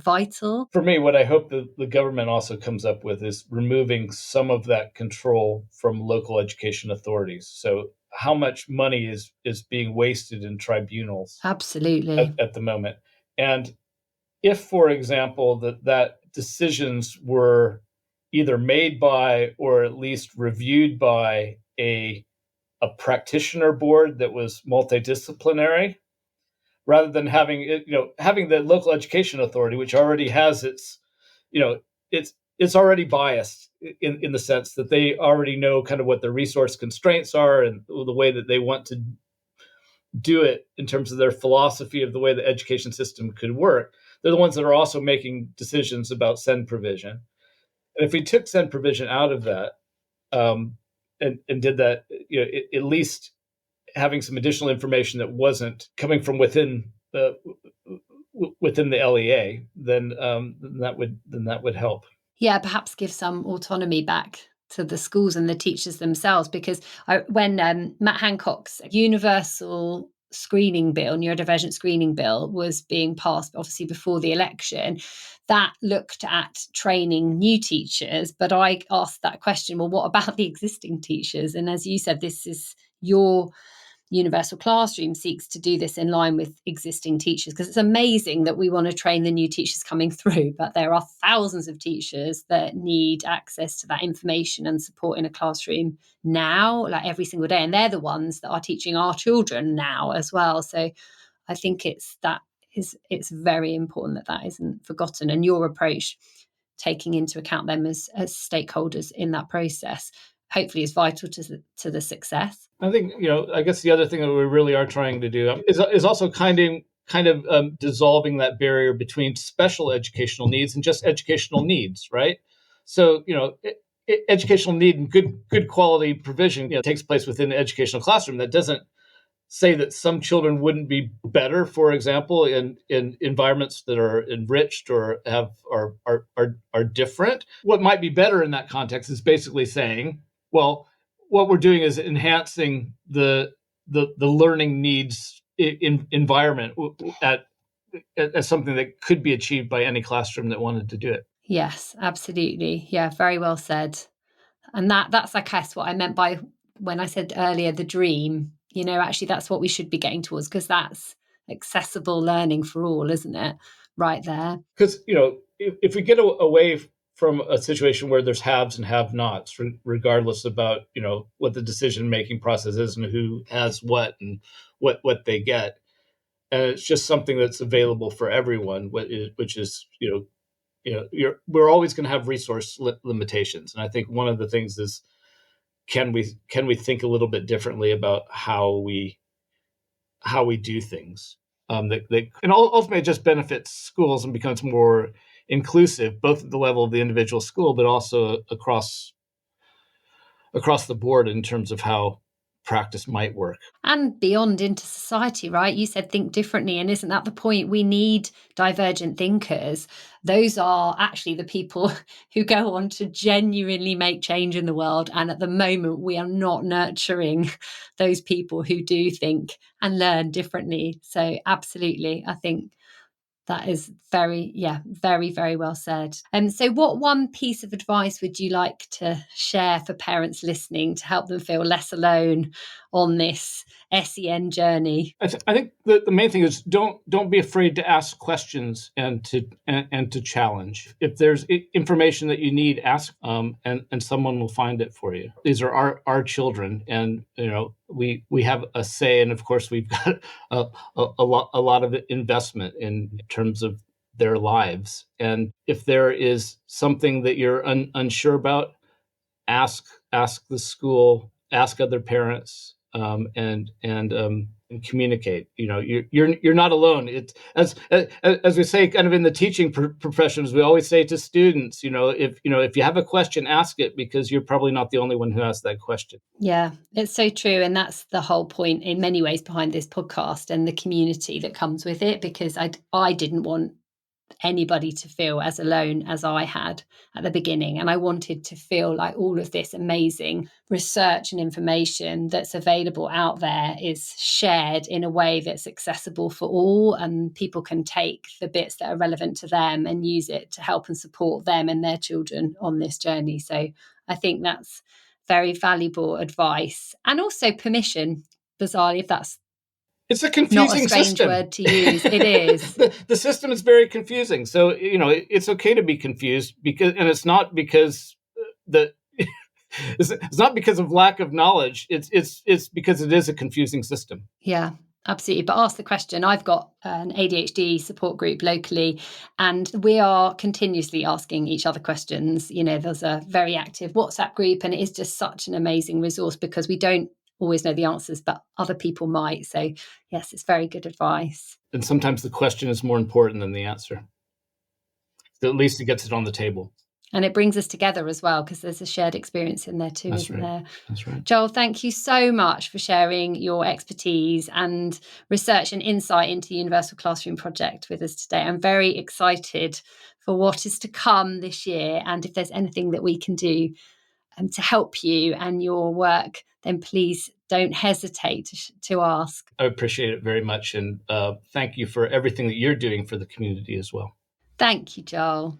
vital. For me, what I hope the government also comes up with is removing some of that control from local education authorities. So how much money is being wasted in tribunals? Absolutely. At the moment. And if, for example, that decisions were either made by or at least reviewed by a practitioner board that was multidisciplinary, rather than having the local education authority, which already has its, it's already biased in the sense that they already know kind of what the resource constraints are and the way that they want to do it in terms of their philosophy of the way the education system could work. They're the ones that are also making decisions about SEN provision. And if we took SEN provision out of that, and did that, at least having some additional information that wasn't coming from within the LEA, then that would help. Yeah, perhaps give some autonomy back to the schools and the teachers themselves, because when Matt Hancock's universal screening bill, neurodivergent screening bill, was being passed, obviously before the election, that looked at training new teachers. But I asked that question, well, what about the existing teachers? And as you said, this is your universal classroom seeks to do this in line with existing teachers, because it's amazing that we want to train the new teachers coming through, but there are thousands of teachers that need access to that information and support in a classroom now, every single day, and they're the ones that are teaching our children now as well. So I think it's very important that isn't forgotten, and your approach, taking into account them as stakeholders in that process, hopefully is vital to the success. I think, I guess the other thing that we really are trying to do is also kind kind of dissolving that barrier between special educational needs and just educational needs, right? So, educational need and good quality provision, takes place within the educational classroom. That doesn't say that some children wouldn't be better, for example, in environments that are enriched or are different. What might be better in that context is basically saying, well, what we're doing is enhancing the learning needs environment as something that could be achieved by any classroom that wanted to do it. Yes, absolutely. Yeah, very well said. And that's, I guess, what I meant by when I said earlier, the dream, actually that's what we should be getting towards, because that's accessible learning for all, isn't it? Right there. Because, if we get away from a situation where there's haves and have-nots, regardless about, what the decision-making process is and who has what and what they get, and it's just something that's available for everyone, which is, we're always going to have resource limitations. And I think one of the things is, can we think a little bit differently about how we do things, and ultimately it just benefits schools and becomes more inclusive, both at the level of the individual school, but also across the board in terms of how practice might work. And beyond into society, right? You said think differently. And isn't that the point? We need divergent thinkers. Those are actually the people who go on to genuinely make change in the world. And at the moment, we are not nurturing those people who do think and learn differently. So absolutely, I think that is very, very well said. So what one piece of advice would you like to share for parents listening to help them feel less alone on this SEN journey? I think the main thing is don't be afraid to ask questions and to challenge. If there's information that you need, ask, and someone will find it for you. These are our children, and we have a say, and of course we've got a lot of investment in terms of their lives. And if there is something that you're unsure about, ask the school, ask other parents, and communicate. You're not alone. It's as we say, kind of in the teaching professions, we always say to students, if you have a question, ask it, because you're probably not the only one who has that question. Yeah, it's so true. And that's the whole point in many ways behind this podcast and the community that comes with it, because I didn't want anybody to feel as alone as I had at the beginning. And I wanted to feel like all of this amazing research and information that's available out there is shared in a way that's accessible for all, and people can take the bits that are relevant to them and use it to help and support them and their children on this journey. So I think that's very valuable advice, and also permission, bizarrely, if that's it's a confusing not a strange system. word to use. It is. The system is very confusing. So, it's okay to be confused, and it's not because it's not because of lack of knowledge. It's because it is a confusing system. Yeah, absolutely. But ask the question. I've got an ADHD support group locally, and we are continuously asking each other questions. There's a very active WhatsApp group, and it is just such an amazing resource, because we don't always know the answers, but other people might. So yes, it's very good advice. And sometimes the question is more important than the answer. At least it gets it on the table. And it brings us together as well, because there's a shared experience in there too, isn't there? That's right. Joel, thank you so much for sharing your expertise and research and insight into the Universal Classroom Project with us today. I'm very excited for what is to come this year, and if there's anything that we can do to help you and your work, then please don't hesitate to ask. I appreciate it very much, and thank you for everything that you're doing for the community as well. Thank you, Joel.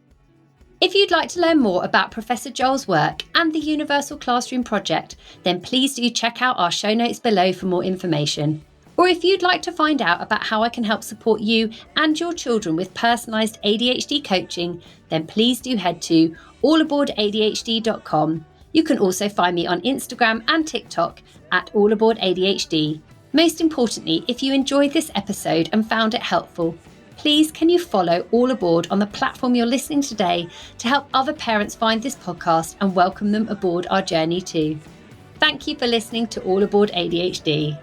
If you'd like to learn more about Professor Joel's work and the Universal Classroom Project, then please do check out our show notes below for more information. Or if you'd like to find out about how I can help support you and your children with personalised ADHD coaching, then please do head to allaboardadhd.com. You can also find me on Instagram and TikTok at All Aboard ADHD. Most importantly, if you enjoyed this episode and found it helpful, please can you follow All Aboard on the platform you're listening today to help other parents find this podcast and welcome them aboard our journey too. Thank you for listening to All Aboard ADHD.